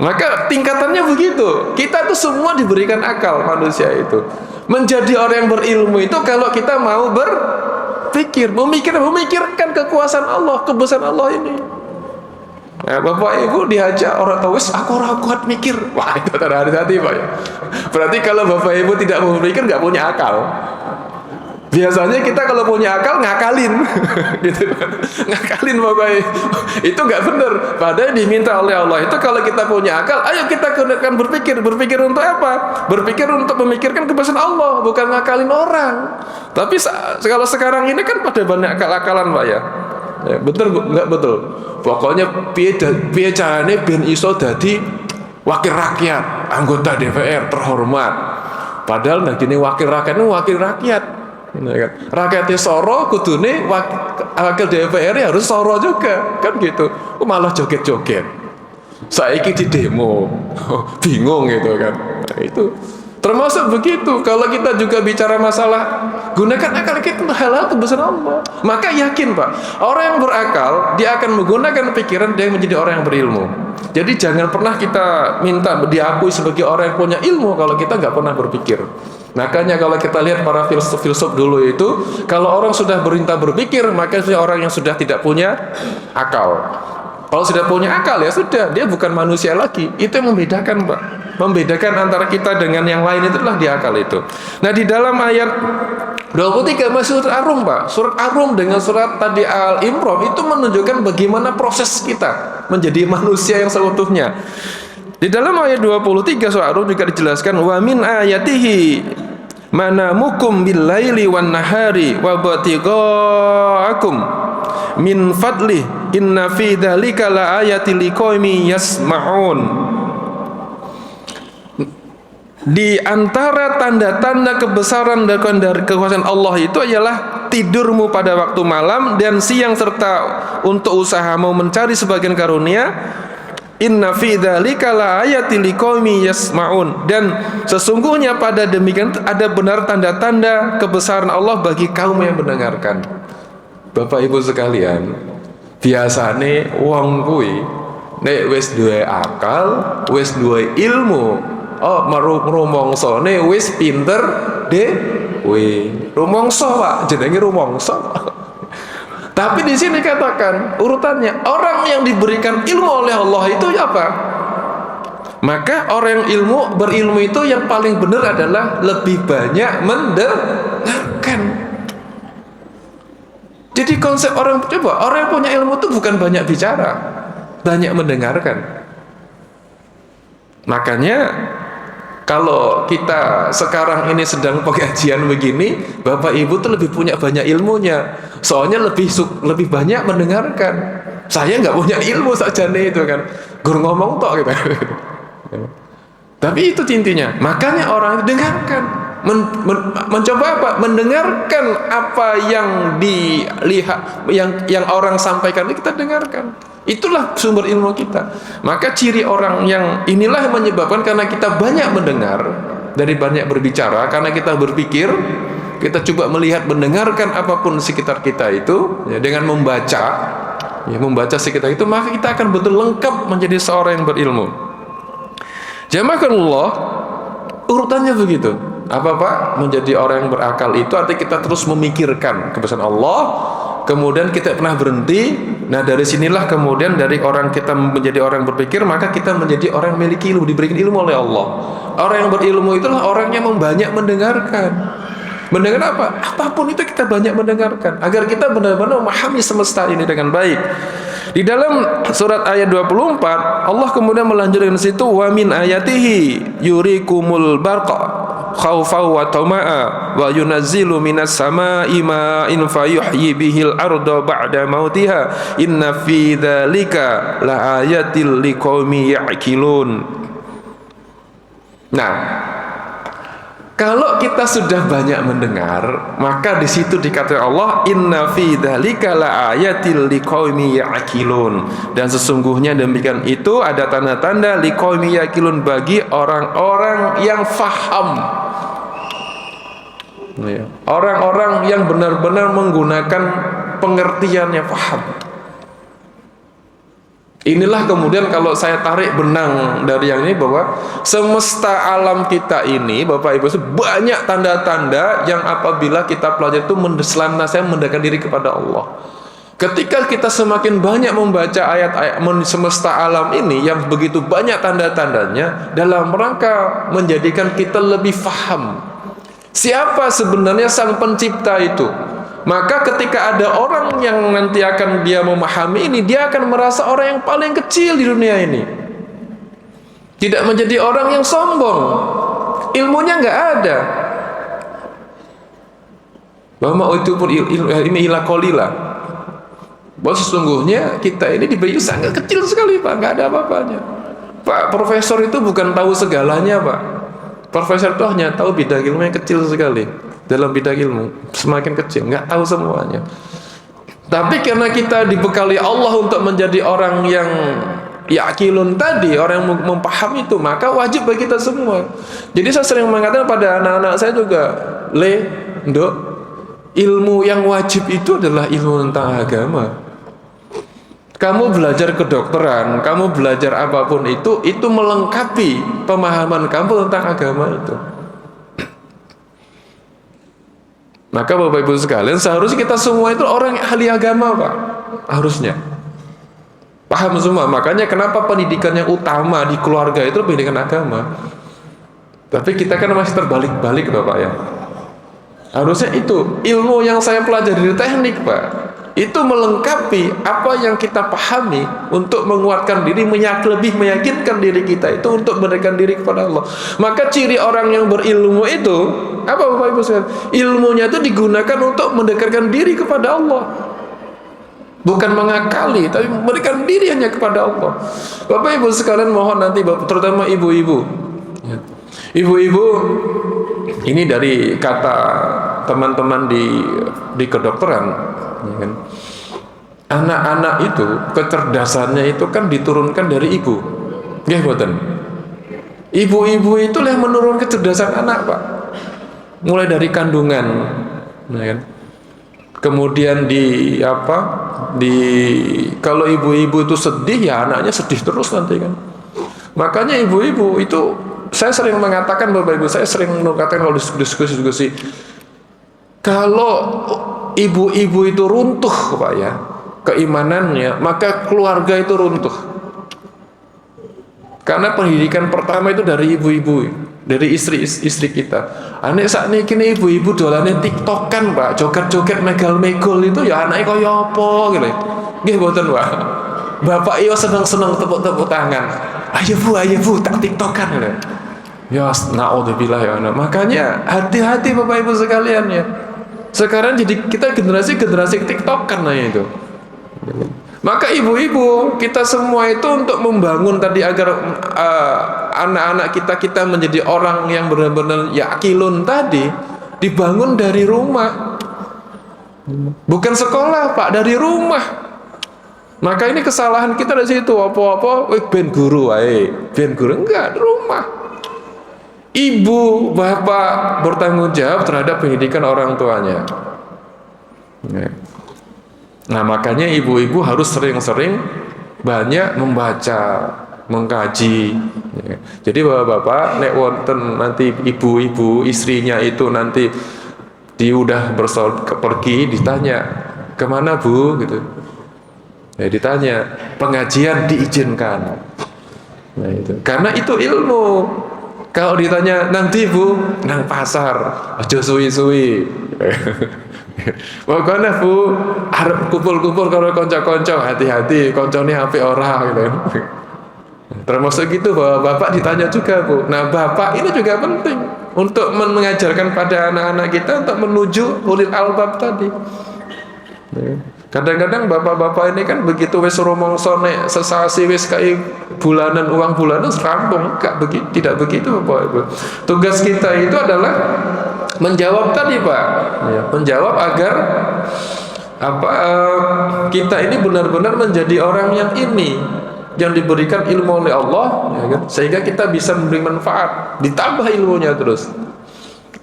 Maka tingkatannya begitu. Kita tuh semua diberikan akal, manusia itu. Menjadi orang yang berilmu itu kalau kita mau berpikir, memikirkan kekuasaan Allah, kebesaran Allah ini. Nah, Bapak Ibu diajak orang tahu, aku orang kuat mikir. Wah, itu hati-hati Pak ya. Berarti kalau Bapak Ibu tidak mau berpikir, nggak punya akal. Biasanya kita kalau punya akal ngakalin, gitu kan? Ngakalin Bapak. Itu nggak benar. Padahal diminta oleh Allah itu kalau kita punya akal, ayo kita gunakan berpikir untuk apa? Berpikir untuk memikirkan kebesaran Allah, bukan ngakalin orang. Tapi kalau sekarang ini kan pada banyak akal-akalan Pak ya. Ya betul nggak betul? Pokoknya piye carane ben iso dadi wakil rakyat, anggota DPR terhormat. Padahal nah gini wakil rakyat itu wakil rakyat. Rakyatnya soro, kudune wakil DPR harus soro juga, kan gitu. Malah joget-joget. Saiki di demo, bingung gitu kan. Nah, itu termasuk begitu. Kalau kita juga bicara masalah gunakan akal kita untuk hal-hal kebesaran Allah, maka yakin Pak, orang yang berakal dia akan menggunakan pikiran, dia menjadi orang yang berilmu. Jadi jangan pernah kita minta diakui sebagai orang yang punya ilmu kalau kita nggak pernah berpikir. Makanya kalau kita lihat para filsuf dulu itu, kalau orang sudah berpikir, maka dia orang yang sudah tidak punya akal. Kalau sudah punya akal ya sudah, dia bukan manusia lagi. Itu yang membedakan Pak. Membedakan antara kita dengan yang lain itulah di akal itu. Nah di dalam ayat 23 masih surat Ar-Rum Pak. Surat Ar-Rum dengan surat tadi Al-Imran itu menunjukkan bagaimana proses kita menjadi manusia yang seutuhnya. Di dalam ayat 23 surat Ar-Rum juga dijelaskan wa min ayatihi manamukum bil laili wan nahari wa batigaakum min fadli inna fi dzalika la ayatil liqaumi yasmaun. Di antara tanda-tanda kebesaran dan kekuasaan Allah itu ialah tidurmu pada waktu malam dan siang serta untuk usahamu mencari sebagian karunia. Inna fi dzalika laayatil liqaumi yasmaun. Dan sesungguhnya pada demikian ada benar tanda-tanda kebesaran Allah bagi kaum yang mendengarkan. Bapak Ibu sekalian, biasane wong kuwi nek wis duwe akal, wis duwe ilmu, rumongsone wis pinter dhewe. Rumangsa Pak, jenenge rumangsa. Tapi di sini katakan urutannya orang yang diberikan ilmu oleh Allah itu apa? Maka orang yang berilmu itu yang paling benar adalah lebih banyak mendengarkan. Jadi konsep orang yang punya ilmu itu bukan banyak bicara, banyak mendengarkan. Makanya Kalau kita sekarang ini sedang pengajian begini, Bapak Ibu tuh lebih punya banyak ilmunya. Soalnya lebih banyak mendengarkan. Saya nggak punya ilmu saja nih itu kan. Guru ngomong tok gitu. Tapi itu intinya. Makanya orang itu dengarkan. Mencoba apa? Mendengarkan apa yang dilihat, yang orang sampaikan itu kita dengarkan. Itulah sumber ilmu kita. Maka ciri orang yang inilah yang menyebabkan, karena kita banyak mendengar dari banyak berbicara, karena kita berpikir, kita coba melihat, mendengarkan apapun sekitar kita itu ya, dengan membaca ya, membaca sekitar itu, maka kita akan betul lengkap menjadi seorang yang berilmu. Jamaahullah, urutannya begitu. Apa Pak? Menjadi orang yang berakal itu artinya kita terus memikirkan kebesaran Allah, kemudian kita pernah berhenti. Nah dari sinilah kemudian dari orang kita menjadi orang yang berpikir, maka kita menjadi orang yang memiliki ilmu, diberikan ilmu oleh Allah. Orang yang berilmu itulah orang yang banyak mendengarkan. Mendengar apa? Apapun itu kita banyak mendengarkan, agar kita benar-benar memahami semesta ini dengan baik. Di dalam surat ayat 24 Allah kemudian melanjutkan situ, wa min ayatihi yurikumul barqa khawfan wa tama'a wa yunazzilu minas sama'i ma'in fayuhyi bihil arda ba'da mautiha inna fi dzalika la ayatil liqaumi ya'qilun. Nah, kalau kita sudah banyak mendengar, maka di situ dikatakan Allah, inna fi dzalika laayatil liqaumi ya'qilun. Dan sesungguhnya demikian itu ada tanda-tanda liqaumi ya'qilun, bagi orang-orang yang faham. Orang-orang yang benar-benar menggunakan pengertiannya, faham. Inilah kemudian kalau saya tarik benang dari yang ini, bahwa semesta alam kita ini Bapak Ibu banyak tanda-tanda yang apabila kita pelajari itu saya mendekatkan diri kepada Allah. Ketika kita semakin banyak membaca ayat-ayat semesta alam ini yang begitu banyak tanda-tandanya, dalam rangka menjadikan kita lebih faham siapa sebenarnya sang pencipta itu. Maka ketika ada orang yang nanti akan dia memahami ini, dia akan merasa orang yang paling kecil di dunia ini, tidak menjadi orang yang sombong, ilmunya nggak ada. Bahwa itu pun ini ila qalila, bahwa sesungguhnya kita ini diberi sangat kecil sekali Pak, nggak ada apa-apanya. Pak profesor itu bukan tahu segalanya Pak. Profesor itu hanya tahu bidang ilmu yang kecil sekali. Dalam bidang ilmu semakin kecil, nggak tahu semuanya. Tapi karena kita dibekali Allah untuk menjadi orang yang ya'qilun tadi, orang yang memahami itu, maka wajib bagi kita semua. Jadi saya sering mengatakan pada anak-anak saya juga, Nduk, ilmu yang wajib itu adalah ilmu tentang agama. Kamu belajar kedokteran, kamu belajar apapun itu melengkapi pemahaman kamu tentang agama itu. Maka Bapak Ibu sekalian, seharusnya kita semua itu orang ahli agama Pak. Harusnya paham semua. Makanya kenapa pendidikan yang utama di keluarga itu pendidikan agama. Tapi kita kan masih terbalik-balik Bapak ya. Harusnya itu ilmu yang saya pelajari di teknik Pak, itu melengkapi apa yang kita pahami untuk menguatkan diri, lebih meyakinkan diri kita itu untuk mendekatkan diri kepada Allah. Maka ciri orang yang berilmu itu apa Bapak Ibu sekalian? Ilmunya itu digunakan untuk mendekatkan diri kepada Allah, bukan mengakali, tapi mendekatkan diri hanya kepada Allah. Bapak Ibu sekalian, mohon nanti terutama ibu-ibu, ibu-ibu ini dari kata teman-teman di kedokteran, ya kan? Anak-anak itu kecerdasannya itu kan diturunkan dari ibu, nggih mboten? Ibu-ibu itu yang menurunkan kecerdasan anak Pak, mulai dari kandungan, ya kan? Kemudian kalau ibu-ibu itu sedih, ya anaknya sedih terus nanti kan. Makanya ibu-ibu itu, saya sering mengatakan Bapak Ibu, saya sering mengatakan kalau diskusi, kalau ibu-ibu itu runtuh Pak ya keimanannya, maka keluarga itu runtuh. Karena pendidikan pertama itu dari ibu-ibu, dari istri kita. Anak saat ini kini ibu-ibu dolane tiktokan Pak, joget-joget megal-megol itu ya anaknya kaya apa gitu. Nggih mboten Pak. Bapak iyo seneng-seneng tepuk-tepuk tangan. Ayo bu tak tiktokan gitu. Ya, naudzubillah ya. Makanya hati-hati Bapak Ibu sekalian ya. Sekarang jadi kita generasi TikTok karena itu. Maka ibu-ibu kita semua itu untuk membangun tadi agar anak-anak kita menjadi orang yang benar-benar yakilun tadi, dibangun dari rumah, bukan sekolah Pak, dari rumah. Maka ini kesalahan kita dari situ, apa-apa ben guru enggak, di rumah. Ibu bapak bertanggung jawab terhadap pendidikan orang tuanya. Nah makanya ibu-ibu harus sering-sering banyak membaca, mengkaji. Jadi bapak-bapak nek wonten nanti ibu-ibu istrinya itu nanti udah pergi, ditanya kemana Bu gitu. Ya, ditanya pengajian diizinkan. Nah itu karena itu ilmu. Kalau ditanya nanti Bu nang pasar aja suwi-suwi. Pokoknya Bu arep kumpul-kumpul karo kanca-kanca, hati-hati kancane apik ora gitu. Termasuk gitu bahwa bapak ditanya juga Bu. Nah bapak ini juga penting untuk mengajarkan pada anak-anak kita untuk menuju ulil albab tadi. Kadang-kadang bapak-bapak ini kan begitu wis rumangsa nek sesasi wis kai bulanan uang bulanan rampung, tidak begitu Bapak Ibu. Tugas kita itu adalah menjawab tadi Pak, ya, menjawab agar kita ini benar-benar menjadi orang yang diberikan ilmu oleh Allah, ya kan? Sehingga kita bisa memberi manfaat, ditambah ilmunya terus.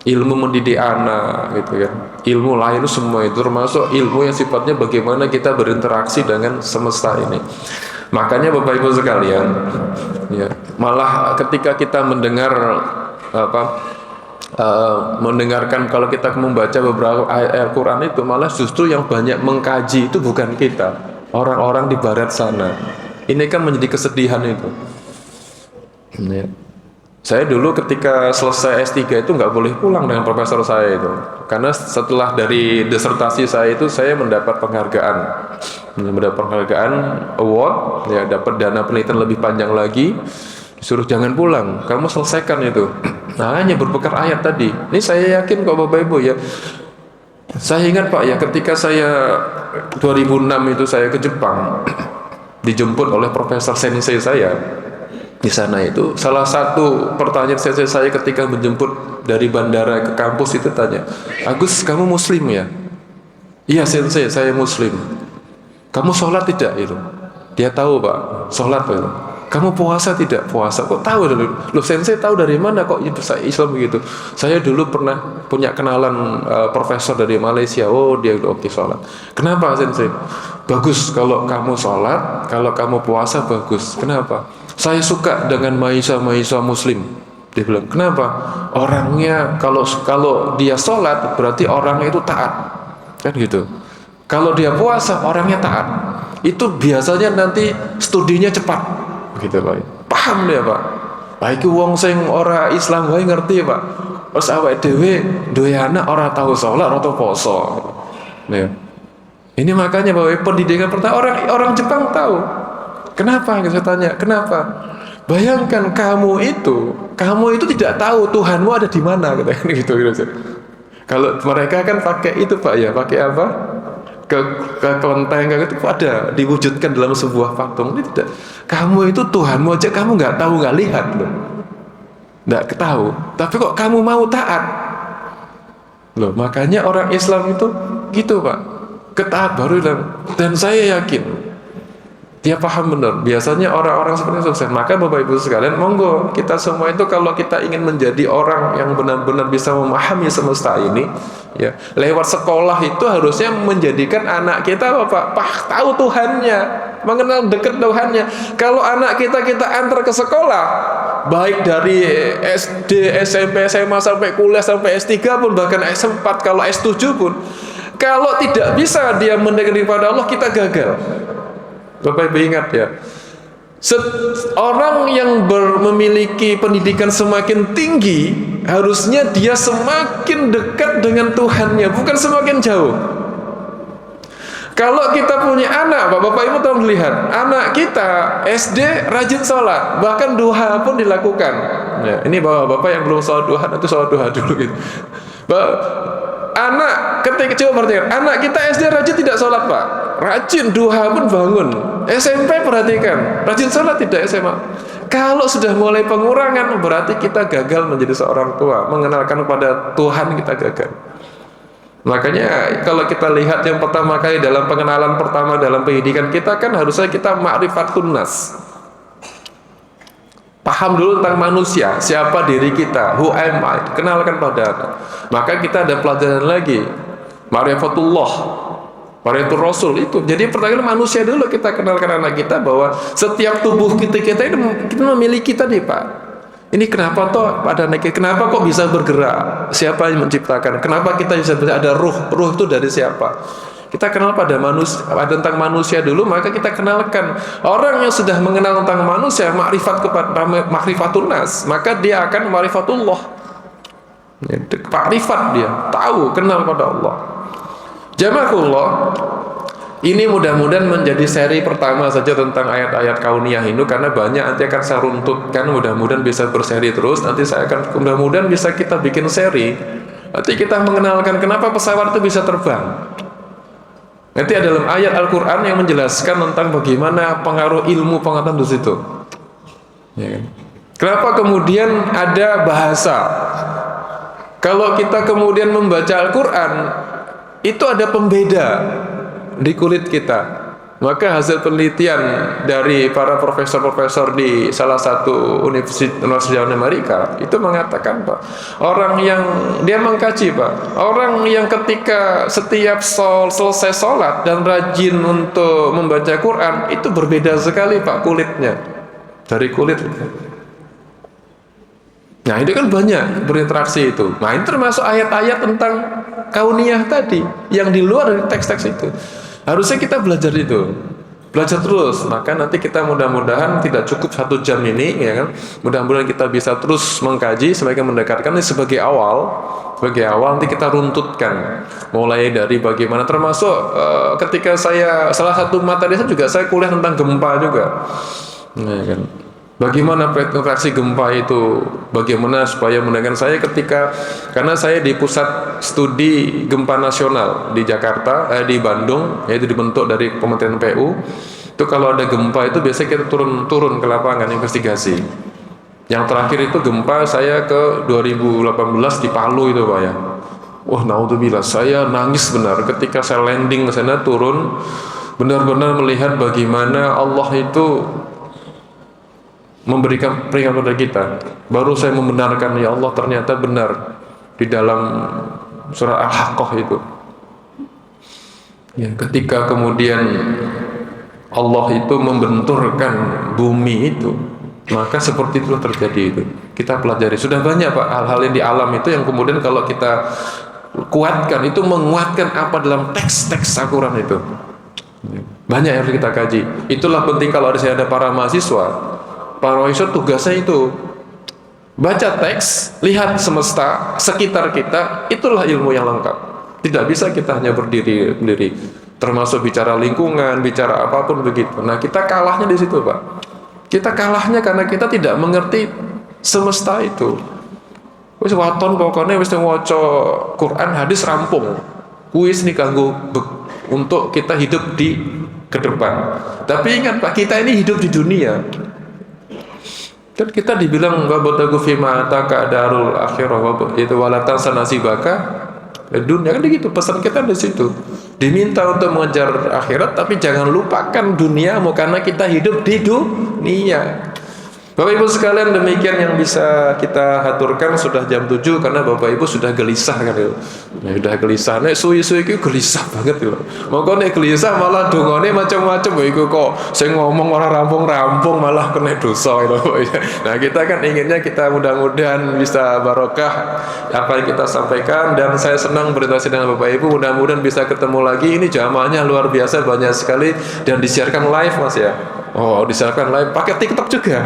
Ilmu mendidik anak gitu kan, ilmu lain semua itu termasuk ilmu yang sifatnya bagaimana kita berinteraksi dengan semesta ini. Makanya Bapak Ibu sekalian ya, malah ketika kita mendengarkan kalau kita membaca beberapa ayat Al-Quran itu malah justru yang banyak mengkaji itu bukan kita, orang-orang di barat sana. Ini kan menjadi kesedihan itu ya. Saya dulu ketika selesai S3 itu nggak boleh pulang dengan profesor saya itu, karena setelah dari disertasi saya itu saya mendapat penghargaan award ya, dapat dana penelitian lebih panjang lagi, disuruh jangan pulang, kamu selesaikan itu. Nah hanya berbekal ayat tadi. Ini saya yakin kok Bapak Ibu ya. Saya ingat Pak ya, ketika saya 2006 itu saya ke Jepang dijemput oleh profesor sensei saya di sana. Itu salah satu pertanyaan saya ketika menjemput dari bandara ke kampus itu tanya, Agus kamu muslim ya? Iya sensei saya muslim. Kamu sholat tidak itu? Dia tahu Pak sholat Pak. Kamu puasa tidak? Puasa. Kok tahu? Loh sensei tahu dari mana kok Islam begitu? Saya dulu pernah punya kenalan profesor dari Malaysia. Oh dia oke sholat. Kenapa sensei? Bagus kalau kamu sholat, kalau kamu puasa bagus. Kenapa? Saya suka dengan mahasiswa muslim. Dia bilang, kenapa? Orangnya kalau dia sholat berarti orangnya itu taat, kan gitu. Kalau dia puasa orangnya taat. Itu biasanya nanti studinya cepat, gitu Pak. Paham dia Pak. Baik wong sing ora Islam wae ngerti Pak. Terus awake dhewe duwe anak ora tahu sholat, ora tahu poso. Ya. Ini makanya bahwa pendidikan pertama orang Jepang tahu. Kenapa? Saya tanya, kenapa? Bayangkan kamu itu tidak tahu Tuhanmu ada di mana, gitu. Kalau mereka kan pakai itu Pak ya, pakai apa? Ke kelenteng itu ada diwujudkan dalam sebuah patung. Ini tidak. Kamu itu Tuhanmu aja kamu nggak tahu, nggak lihat loh, nggak tahu. Tapi kok kamu mau taat? Loh, makanya orang Islam itu gitu Pak, ketaat baru dan saya yakin dia paham benar. Biasanya orang-orang seperti itu sukses. Maka Bapak Ibu sekalian, monggo kita semua itu kalau kita ingin menjadi orang yang benar-benar bisa memahami semesta ini, ya lewat sekolah itu harusnya menjadikan anak kita tahu Tuhannya, mengenal dekat Tuhannya. Kalau anak kita antar ke sekolah, baik dari SD, SMP, SMA sampai kuliah sampai S3 pun, bahkan S4 kalau S7 pun, kalau tidak bisa dia mendekati kepada Allah, kita gagal. Bapak Ibu ingat ya, orang yang memiliki pendidikan semakin tinggi harusnya dia semakin dekat dengan Tuhannya, bukan semakin jauh. Kalau kita punya anak, Bapak Ibu tolong lihat, anak kita SD rajin sholat, bahkan duha pun dilakukan. Ya, ini bapak-bapak yang belum sholat duha, nanti sholat duha dulu gitu. Anak ketika coba perhatikan, anak kita SD rajin tidak sholat Pak, rajin duha pun bangun. SMP perhatikan, rajin sholat tidak SMA. Kalau sudah mulai pengurangan, berarti kita gagal menjadi seorang tua, mengenalkan kepada Tuhan kita gagal. Makanya kalau kita lihat yang pertama kali dalam pengenalan pertama dalam pendidikan kita kan harusnya kita ma'rifatun nas. Paham dulu tentang manusia, siapa diri kita, who am I, kenalkan pada anak. Maka kita ada pelajaran lagi, ma'rifatullah, ma'rifatul rasul itu. Jadi pertama manusia dulu kita kenalkan anak kita bahwa setiap tubuh kita ini kita memiliki tadi Pak. Ini kenapa toh pada anak, kenapa kok bisa bergerak? Siapa yang menciptakan? Kenapa kita bisa ada ruh? Ruh itu dari siapa? Kita kenal pada manusia, tentang manusia dulu, maka kita kenalkan orang yang sudah mengenal tentang manusia, ma'rifatun nas, maka dia akan ma'rifatullah. Ma'rifat dia, tahu, kenal pada Allah. Jamaahullah, ini mudah-mudahan menjadi seri pertama saja tentang ayat-ayat kauniyah itu, karena banyak nanti akan saya runtutkan, mudah-mudahan bisa berseri terus. Nanti saya akan mudah-mudahan bisa kita bikin seri. Nanti kita mengenalkan kenapa pesawat itu bisa terbang. Nanti ada dalam ayat Al-Quran yang menjelaskan tentang bagaimana pengaruh ilmu pengetahuan di situ. Ya kan? Kenapa kemudian ada bahasa? Kalau kita kemudian membaca Al-Quran, itu ada pembeda di kulit kita. Maka hasil penelitian dari para profesor-profesor di salah satu universitas di Amerika itu mengatakan Pak, orang yang dia mengkaji Pak, orang yang ketika setiap selesai sholat dan rajin untuk membaca Quran itu berbeda sekali Pak kulitnya dari kulit. Nah itu kan banyak berinteraksi itu. Nah ini termasuk ayat-ayat tentang kauniyah tadi yang di luar dari teks-teks itu. Harusnya kita belajar itu, belajar terus. Maka nanti kita mudah-mudahan tidak cukup 1 jam ini, ya kan? Mudah-mudahan kita bisa terus mengkaji semakin mendekatkan ini sebagai awal nanti kita runtutkan mulai dari bagaimana, termasuk ketika saya salah satu materi saya juga saya kuliah tentang gempa juga, ya kan? Bagaimana penetrasi gempa itu, bagaimana supaya menggunakan saya ketika, karena saya di pusat studi gempa nasional di Jakarta, di Bandung, yaitu dibentuk dari Kementerian PU. Itu kalau ada gempa itu biasanya kita turun ke lapangan investigasi. Yang terakhir itu gempa saya ke 2018 di Palu itu Pak ya. Wah naudzubillah, saya nangis benar ketika saya landing ke sana, turun, benar-benar melihat bagaimana Allah itu memberikan peringatan kepada kita. Baru saya membenarkan, ya Allah ternyata benar di dalam surah Al-Haqqah itu. Ya, ketika kemudian Allah itu membenturkan bumi itu, maka seperti itu terjadi itu. Kita pelajari. Sudah banyak Pak hal-hal yang di alam itu yang kemudian kalau kita kuatkan itu menguatkan apa dalam teks-teks Al-Quran itu. Banyak yang harus kita kaji. Itulah penting kalau ada para mahasiswa. Para mahasiswa tugasnya itu baca teks, lihat semesta sekitar kita, itulah ilmu yang lengkap. Tidak bisa kita hanya berdiri, termasuk bicara lingkungan, bicara apapun begitu. Nah kita kalahnya di situ Pak. Kita kalahnya karena kita tidak mengerti semesta itu. Wis waton pokoknya wis waca Quran hadis rampung. Kuis nih kanggo untuk kita hidup di ke depan. Tapi ingat Pak, kita ini hidup di dunia. Kan kita dibilang wabtagu fima ataka darul akhirah, itu walatan sanasibaka dunia, kan begitu pesan kita di situ. Diminta untuk mengejar akhirat tapi jangan lupakan duniamu karena kita hidup di dunia. Bapak Ibu sekalian, demikian yang bisa kita haturkan. Sudah jam 7 karena Bapak Ibu sudah gelisah kan ya. Ya sudah gelisah. Nek suwi-suwi iki gelisah banget lho. Monggo nek gelisah malah dongane macam-macam iku kok sing ngomong ora rampung-rampung malah kena dosa gitu. Nah, kita kan inginnya kita mudah-mudahan bisa barokah apa yang kita sampaikan, dan saya senang berinteraksi dengan Bapak Ibu. Mudah-mudahan bisa ketemu lagi. Ini jamaahnya luar biasa banyak sekali dan disiarkan live Mas ya. Oh, disiarkan live pakai TikTok juga.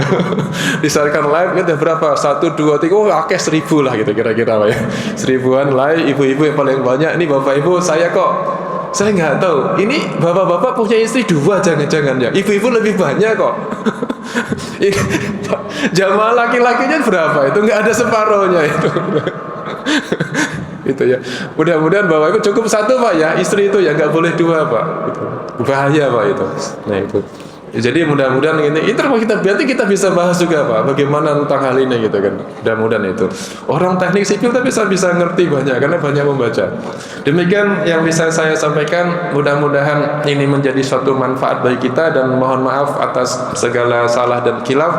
Disiarkan live itu berapa? 1, 2, 3, oh akeh 1000 lah gitu kira-kira Pak ya. 1000-an live, ibu-ibu yang paling banyak. Ini Bapak Ibu saya kok Saya nggak tahu. Ini bapak-bapak punya istri 2 jangan-jangan ya. Ibu-ibu lebih banyak kok. Ini, jamaah laki-lakinya berapa? Itu nggak ada separohnya itu. Itu ya. Mudah-mudahan bapak ibu cukup 1 Pak ya. Istri itu ya nggak boleh 2 Pak. Itu. Bahaya Pak itu. Nah itu. Jadi mudah-mudahan ini terus berarti kita bisa bahas juga Pak, bagaimana tentang hal ini gitu kan. Mudah-mudahan itu. Orang teknik sipil tapi bisa ngerti banyak karena banyak membaca. Demikian yang bisa saya sampaikan, mudah-mudahan ini menjadi suatu manfaat bagi kita dan mohon maaf atas segala salah dan khilaf.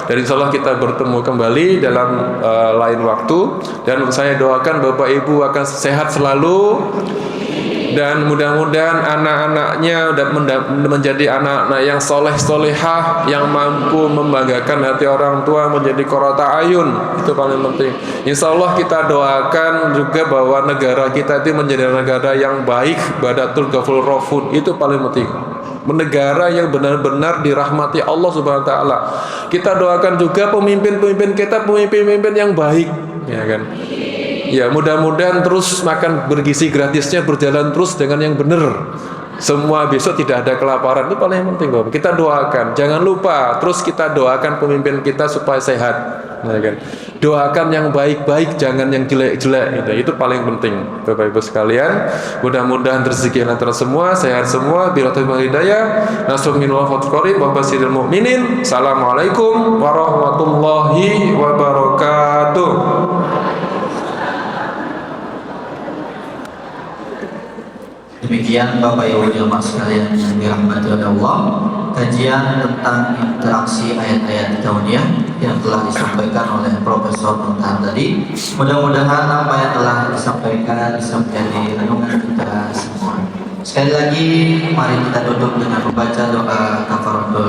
Dan insyaallah kita bertemu kembali dalam lain waktu dan saya doakan Bapak Ibu akan sehat selalu. Dan mudah-mudahan anak-anaknya menjadi anak-anak yang soleh-solehah, yang mampu membanggakan hati orang tua, menjadi qurrata ayun. Itu paling penting. Insya Allah kita doakan juga bahwa negara kita itu menjadi negara yang baik, badatul ghafur rahim. Itu paling penting. Negara yang benar-benar dirahmati Allah Subhanahu wa taala. Kita doakan juga pemimpin-pemimpin kita, pemimpin-pemimpin yang baik, ya kan? Ya mudah-mudahan terus makan bergizi gratisnya berjalan terus dengan yang benar. Semua besok tidak ada kelaparan, itu paling penting Bapak. Kita doakan, jangan lupa terus kita doakan pemimpin kita supaya sehat, ya kan? Doakan yang baik-baik, jangan yang jelek-jelek. Itu paling penting Bapak Ibu sekalian. Mudah-mudahan rezeki antara semua, sehat semua, billahi hidayah, nasrun minallah fathul qarib wa basyiril mu'minin. Assalamualaikum warahmatullahi wabarakatuh. Demikian Bapak Ibu jemaah sekalian yang dirahmati oleh Allah, kajian tentang interaksi ayat-ayat kauniyah yang telah disampaikan oleh Profesor Muntahan tadi. Mudah-mudahan apa yang telah disampaikan bisa menjadi renungan kita semua. Sekali lagi mari kita tutup dengan membaca doa kafaratul